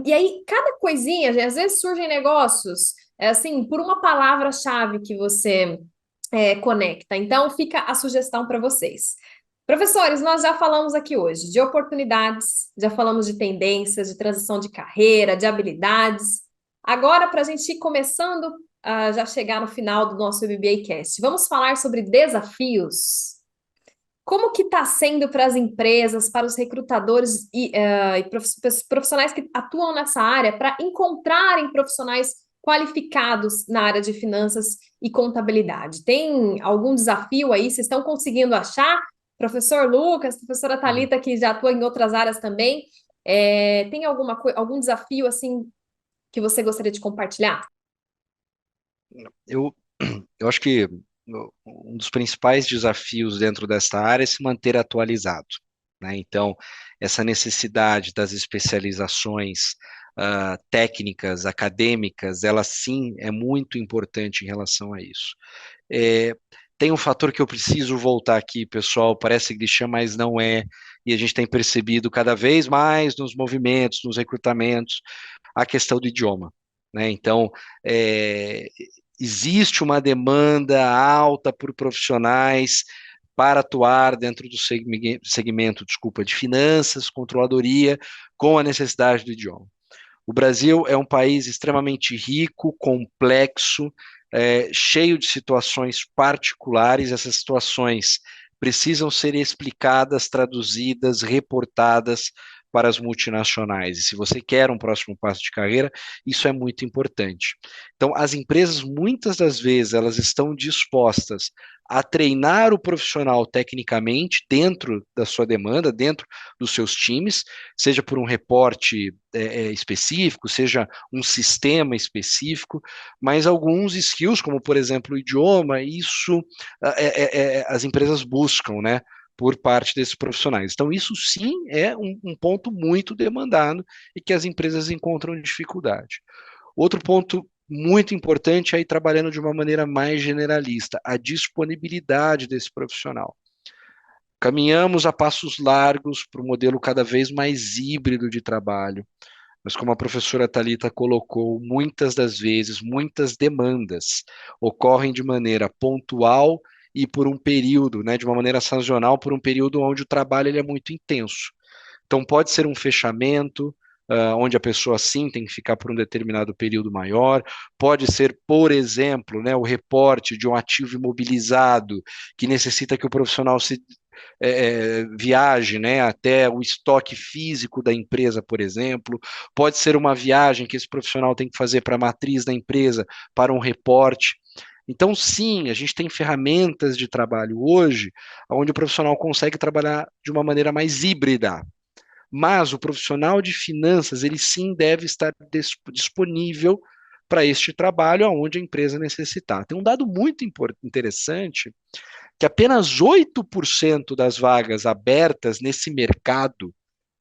E aí, cada coisinha, às vezes surgem negócios, assim, por uma palavra-chave que você conecta. Então, fica a sugestão para vocês. Professores, nós já falamos aqui hoje de oportunidades, já falamos de tendências, de transição de carreira, de habilidades. Agora, para a gente ir começando a já chegar no final do nosso MBA Cast, vamos falar sobre desafios. Como que está sendo para as empresas, para os recrutadores e profissionais que atuam nessa área, para encontrarem profissionais qualificados na área de finanças e contabilidade? Tem algum desafio aí? Vocês estão conseguindo achar? Professor Lucas, professora Thalita, que já atua em outras áreas também, tem algum desafio assim que você gostaria de compartilhar? Eu, eu acho que um dos principais desafios dentro dessa área é se manter atualizado, né? Então, essa necessidade das especializações técnicas, acadêmicas, ela sim é muito importante em relação a isso. Tem um fator que eu preciso voltar aqui, pessoal, parece clichê, mas não é, e a gente tem percebido cada vez mais nos movimentos, nos recrutamentos, a questão do idioma, né? Então, existe uma demanda alta por profissionais para atuar dentro do segmento, de finanças, controladoria, com a necessidade do idioma. O Brasil é um país extremamente rico, complexo, cheio de situações particulares. Essas situações precisam ser explicadas, traduzidas, reportadas para as multinacionais. E se você quer um próximo passo de carreira, isso é muito importante. Então, as empresas, muitas das vezes, elas estão dispostas a treinar o profissional tecnicamente dentro da sua demanda, dentro dos seus times, seja por um reporte específico, seja um sistema específico, mas alguns skills, como por exemplo o idioma, isso as empresas buscam, né, por parte desses profissionais. Então, isso sim é um ponto muito demandado e que as empresas encontram dificuldade. Outro ponto muito importante é ir trabalhando de uma maneira mais generalista, a disponibilidade desse profissional. Caminhamos a passos largos para um modelo cada vez mais híbrido de trabalho, mas como a professora Thalita colocou, muitas das vezes, muitas demandas ocorrem de maneira pontual e por um período, né, de uma maneira sazonal, por um período onde o trabalho ele é muito intenso. Então, pode ser um fechamento, onde a pessoa sim tem que ficar por um determinado período maior, pode ser, por exemplo, né, o reporte de um ativo imobilizado que necessita que o profissional se viaje, né, até o estoque físico da empresa, por exemplo, pode ser uma viagem que esse profissional tem que fazer para a matriz da empresa, para um reporte. Então, sim, a gente tem ferramentas de trabalho hoje onde o profissional consegue trabalhar de uma maneira mais híbrida. Mas o profissional de finanças, ele sim deve estar disponível para este trabalho aonde a empresa necessitar. Tem um dado muito interessante, que apenas 8% das vagas abertas nesse mercado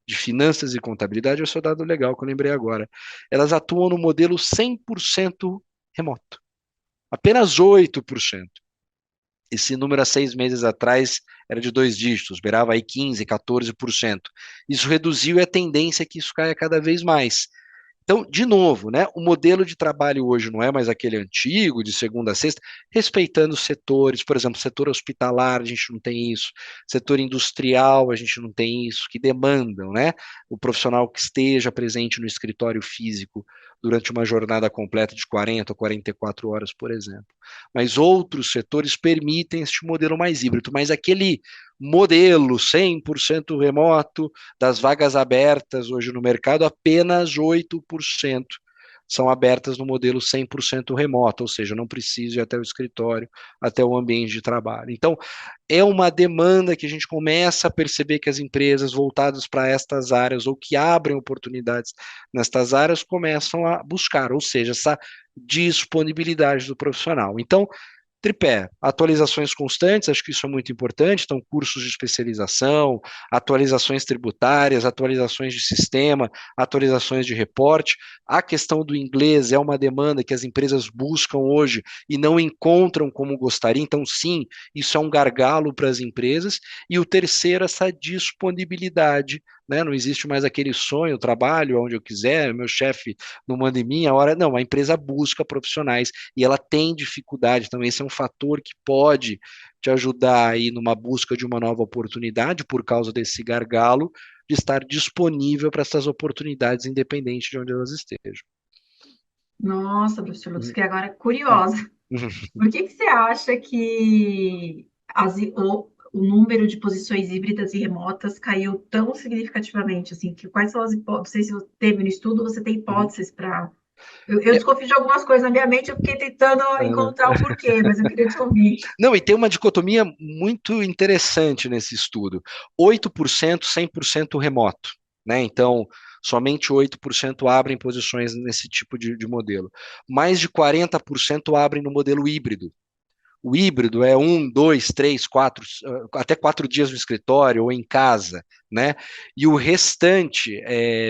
de finanças e contabilidade, esse é o dado legal que eu lembrei agora, elas atuam no modelo 100% remoto. Apenas 8%. Esse número há 6 meses atrás era de 2 dígitos, beirava aí 15%, 14%. Isso reduziu e a tendência é que isso caia cada vez mais. Então, de novo, né, o modelo de trabalho hoje não é mais aquele antigo, de segunda a sexta, respeitando os setores, por exemplo, setor hospitalar, a gente não tem isso, setor industrial, a gente não tem isso, que demandam, né, o profissional que esteja presente no escritório físico durante uma jornada completa de 40 ou 44 horas, por exemplo. Mas outros setores permitem este modelo mais híbrido, mas aquele modelo 100% remoto, das vagas abertas hoje no mercado, apenas 8% são abertas no modelo 100% remoto, ou seja, não preciso ir até o escritório, até o ambiente de trabalho. Então, é uma demanda que a gente começa a perceber que as empresas voltadas para estas áreas ou que abrem oportunidades nestas áreas começam a buscar, ou seja, essa disponibilidade do profissional. Então, tripé, atualizações constantes, acho que isso é muito importante, então cursos de especialização, atualizações tributárias, atualizações de sistema, atualizações de reporte. A questão do inglês é uma demanda que as empresas buscam hoje e não encontram como gostariam, então sim, isso é um gargalo para as empresas. E o terceiro, essa disponibilidade, né? Não existe mais aquele sonho, trabalho onde eu quiser, meu chefe não manda em mim, a hora não, a empresa busca profissionais e ela tem dificuldade, então esse é um fator que pode te ajudar aí numa busca de uma nova oportunidade por causa desse gargalo de estar disponível para essas oportunidades, independente de onde elas estejam. Nossa, professor Lucas, Uhum. fiquei agora curiosa. Por que você acha que o número de posições híbridas e remotas caiu tão significativamente? Assim, quais são as hipóteses? Não sei se você teve no estudo, você tem Uhum. hipóteses para. Eu desconfio de algumas coisas na minha mente, eu fiquei tentando encontrar o porquê, mas eu queria te ouvir. Não, e tem uma dicotomia muito interessante nesse estudo. 8%, 100% remoto, né? Então, somente 8% abrem posições nesse tipo de modelo. Mais de 40% abrem no modelo híbrido. O híbrido é 1, 2, 3, 4, até 4 dias no escritório ou em casa, né? E o restante,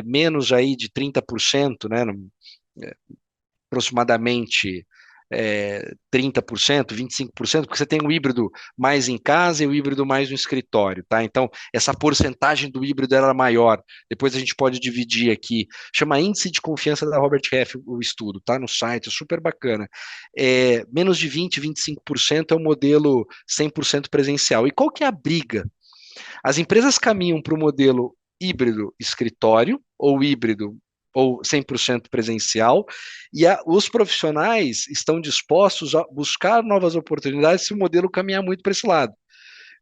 menos aí de 30%, né? Aproximadamente 30%, 25%, porque você tem o híbrido mais em casa e o híbrido mais no escritório, tá? Então, essa porcentagem do híbrido era maior. Depois a gente pode dividir aqui. Chama Índice de Confiança da Robert Half, o estudo, tá? No site, é super bacana. Menos de 20, 25% é o modelo 100% presencial. E qual que é a briga? As empresas caminham para o modelo híbrido escritório ou híbrido ou 100% presencial, e os profissionais estão dispostos a buscar novas oportunidades se o modelo caminhar muito para esse lado.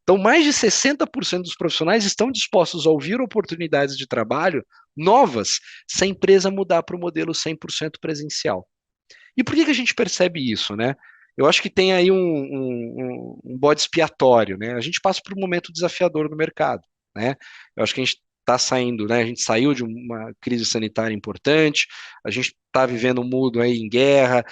Então, mais de 60% dos profissionais estão dispostos a ouvir oportunidades de trabalho novas se a empresa mudar para o modelo 100% presencial. E por que a gente percebe isso, né? Eu acho que tem aí um bode expiatório, né? A gente passa por um momento desafiador no mercado, né? Eu acho que a gente está saindo, né? A gente saiu de uma crise sanitária importante, a gente está vivendo um mundo aí em guerra,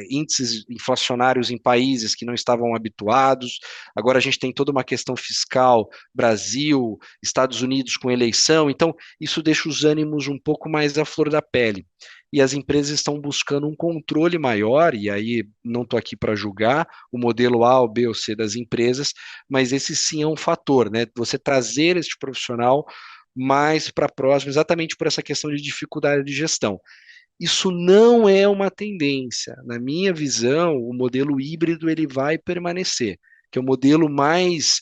índices inflacionários em países que não estavam habituados. Agora a gente tem toda uma questão fiscal, Brasil, Estados Unidos com eleição, então isso deixa os ânimos um pouco mais à flor da pele e as empresas estão buscando um controle maior, e aí não estou aqui para julgar o modelo A, o B ou C das empresas, mas esse sim é um fator, né? Você trazer este profissional mais para próximo, exatamente por essa questão de dificuldade de gestão. Isso não é uma tendência. Na minha visão, o modelo híbrido ele vai permanecer, que é o modelo mais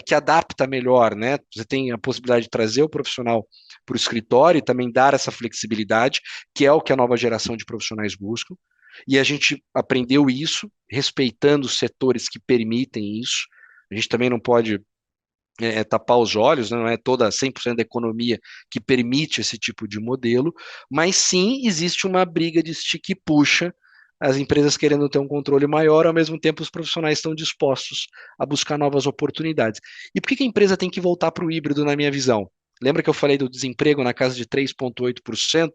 que adapta melhor, né? Você tem a possibilidade de trazer o profissional para o escritório e também dar essa flexibilidade, que é o que a nova geração de profissionais busca. E a gente aprendeu isso, respeitando os setores que permitem isso. A gente também não pode tapar os olhos, né? Não é toda 100% da economia que permite esse tipo de modelo, mas sim existe uma briga de estica e puxa, as empresas querendo ter um controle maior, ao mesmo tempo os profissionais estão dispostos a buscar novas oportunidades. E por que a empresa tem que voltar para o híbrido, na minha visão? Lembra que eu falei do desemprego na casa de 3,8%?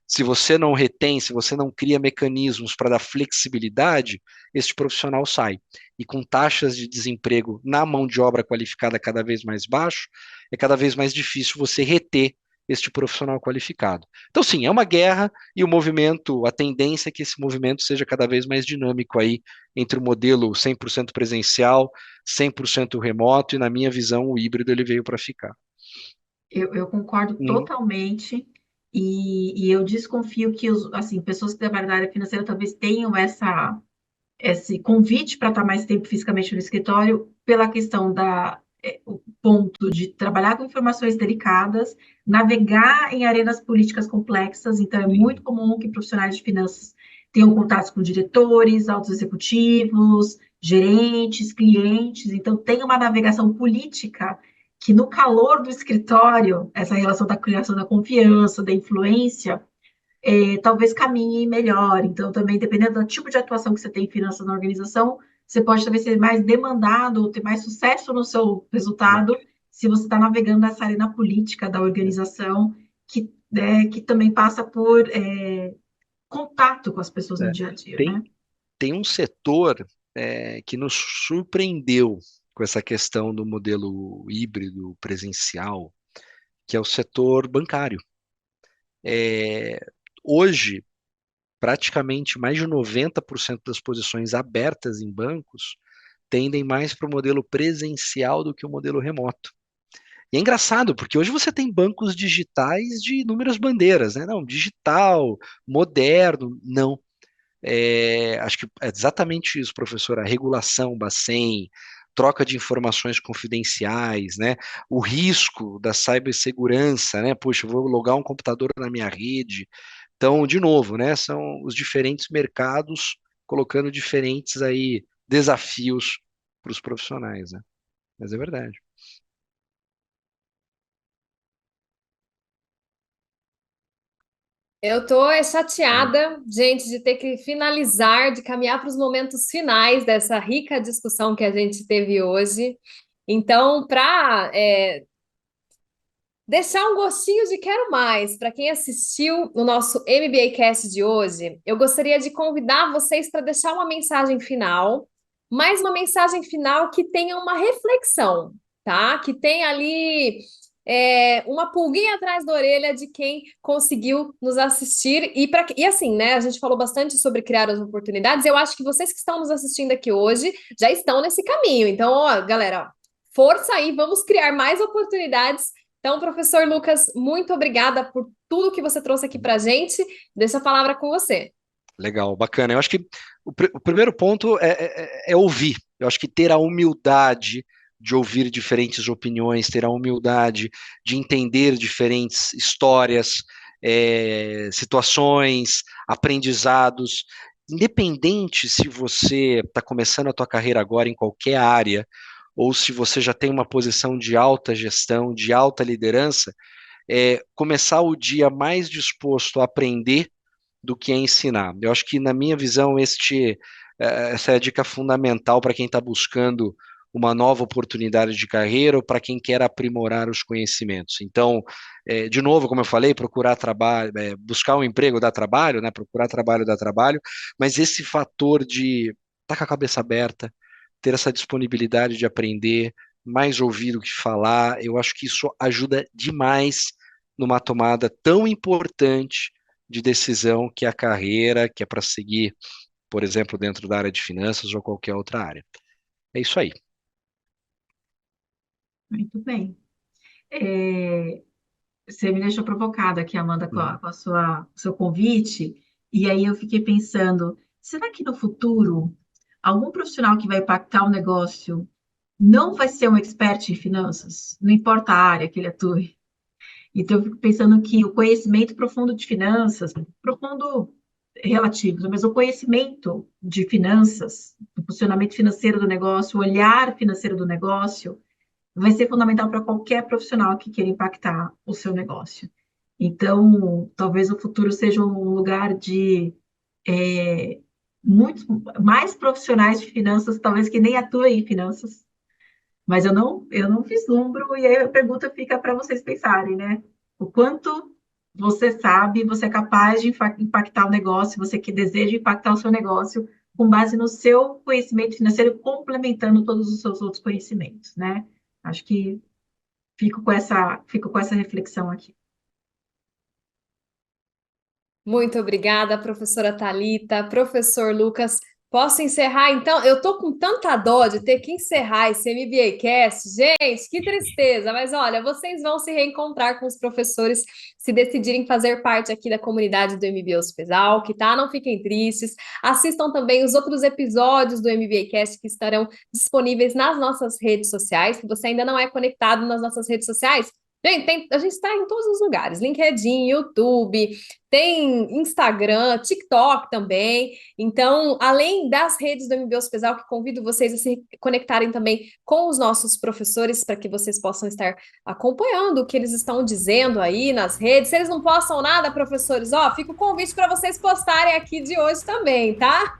Se você não retém, se você não cria mecanismos para dar flexibilidade, este profissional sai. E com taxas de desemprego na mão de obra qualificada cada vez mais baixo, é cada vez mais difícil você reter este profissional qualificado. Então, sim, é uma guerra e o movimento, a tendência é que esse movimento seja cada vez mais dinâmico aí entre o modelo 100% presencial, 100% remoto e, na minha visão, o híbrido ele veio para ficar. Eu concordo Uhum. totalmente, e eu desconfio que assim, pessoas que trabalham na área financeira talvez tenham esse convite para estar mais tempo fisicamente no escritório pela questão o ponto de trabalhar com informações delicadas, navegar em arenas políticas complexas, então é muito comum que profissionais de finanças tenham contatos com diretores, altos executivos, gerentes, clientes, então tem uma navegação política que no calor do escritório, essa relação da criação da confiança, da influência, talvez caminhe melhor. Então, também, dependendo do tipo de atuação que você tem em finanças na organização, você pode talvez ser mais demandado, ou ter mais sucesso no seu resultado, se você está navegando nessa arena política da organização, que também passa por contato com as pessoas no É. dia a dia, Tem, né? tem um setor que nos surpreendeu com essa questão do modelo híbrido presencial, que é o setor bancário. Hoje, praticamente mais de 90% das posições abertas em bancos tendem mais para o modelo presencial do que o modelo remoto. E é engraçado, porque hoje você tem bancos digitais de inúmeras bandeiras, né? Não, digital, moderno, não. Acho que é exatamente isso, professor. A regulação, Bacen, troca de informações confidenciais, né? O risco da cibersegurança, né? Poxa, eu vou logar um computador na minha rede. Então, de novo, né? São os diferentes mercados colocando diferentes aí desafios para os profissionais, né? Mas é verdade. Eu tô chateada, gente, de ter que finalizar, de caminhar para os momentos finais dessa rica discussão que a gente teve hoje. Então, para deixar um gostinho de quero mais para quem assistiu o nosso MBA Cast de hoje, eu gostaria de convidar vocês para deixar uma mensagem final, mais uma mensagem final que tenha uma reflexão, tá? Que tenha ali uma pulguinha atrás da orelha de quem conseguiu nos assistir. E assim, né? A gente falou bastante sobre criar as oportunidades. Eu acho que vocês que estão nos assistindo aqui hoje já estão nesse caminho. Então, ó, galera, ó, força aí, vamos criar mais oportunidades. Então, professor Lucas, muito obrigada por tudo que você trouxe aqui para a gente. Deixa a palavra com você. Legal, bacana. Eu acho que o primeiro ponto é ouvir. Eu acho que ter a humildade de ouvir diferentes opiniões, ter a humildade de entender diferentes histórias, situações, aprendizados, independente se você está começando a tua carreira agora em qualquer área, ou se você já tem uma posição de alta gestão, de alta liderança, começar o dia mais disposto a aprender do que a ensinar. Eu acho que, na minha visão, essa é a dica fundamental para quem está buscando uma nova oportunidade de carreira ou para quem quer aprimorar os conhecimentos. Então, de novo, como eu falei, procurar trabalho, buscar um emprego dá trabalho, né? Procurar trabalho dá trabalho, mas esse fator de estar com a cabeça aberta, ter essa disponibilidade de aprender, mais ouvir do que falar, eu acho que isso ajuda demais numa tomada tão importante de decisão que é a carreira, que é para seguir, por exemplo, dentro da área de finanças ou qualquer outra área. É isso aí. Muito bem. Você me deixou provocada aqui, Amanda, com a seu convite, e aí eu fiquei pensando, será que no futuro algum profissional que vai impactar o negócio não vai ser um expert em finanças? Não importa a área que ele atue. Então, eu fico pensando que o conhecimento profundo de finanças, profundo relativo, mas o conhecimento de finanças, do funcionamento financeiro do negócio, o olhar financeiro do negócio, vai ser fundamental para qualquer profissional que queira impactar o seu negócio. Então, talvez o futuro seja um lugar de muitos mais profissionais de finanças, talvez que nem atuem em finanças, mas eu não vislumbro, e aí a pergunta fica para vocês pensarem, né? O quanto você sabe, você é capaz de impactar o negócio, você que deseja impactar o seu negócio, com base no seu conhecimento financeiro, complementando todos os seus outros conhecimentos, né? Acho que fico com essa reflexão aqui. Muito obrigada, professora Thalita, professor Lucas. Posso encerrar, então? Eu tô com tanta dó de ter que encerrar esse MBA Cast. Gente, que tristeza. Mas olha, vocês vão se reencontrar com os professores se decidirem fazer parte aqui da comunidade do MBA Hospital, que tá? Não fiquem tristes. Assistam também os outros episódios do MBA Cast que estarão disponíveis nas nossas redes sociais. Se você ainda não é conectado nas nossas redes sociais, gente, a gente está em todos os lugares, LinkedIn, YouTube, tem Instagram, TikTok também. Então, além das redes do MBA Hospital, que convido vocês a se conectarem também com os nossos professores para que vocês possam estar acompanhando o que eles estão dizendo aí nas redes. Se eles não postam nada, professores, ó, fica o convite para vocês postarem aqui de hoje também, tá?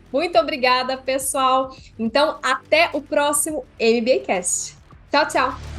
Muito obrigada, pessoal. Então, até o próximo MBA Cast. Tchau, tchau.